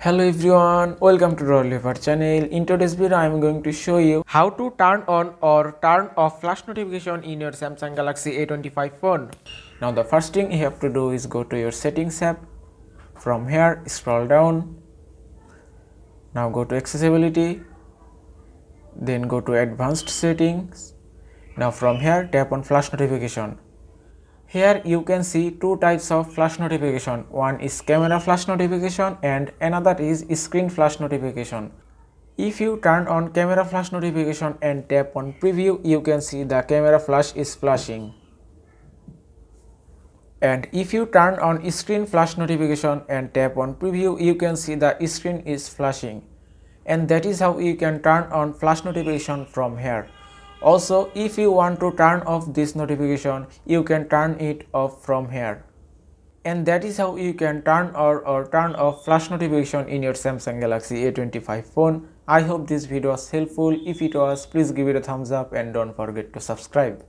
Hello everyone, welcome to our channel. In today's video, I am going to show you how to turn on or turn off flash notification in your Samsung Galaxy A25 phone. Now the first thing you have to do is go to your settings app. From here, scroll down. Now go to accessibility. Then go to advanced settings. Now from here, tap on flash notification. Here you can see two types of flash notification. One is camera flash notification and another is screen flash notification. If you turn on camera flash notification and tap on preview, you can see the camera flash is flashing. And if you turn on screen flash notification and tap on preview, you can see the screen is flashing. And that is how you can turn on flash notification from here. Also, if you want to turn off this notification, you can turn it off from here. And that is how you can turn or turn off flash notification in your Samsung Galaxy A25 phone. I hope this video was helpful. If it was, please give it a thumbs up and don't forget to subscribe.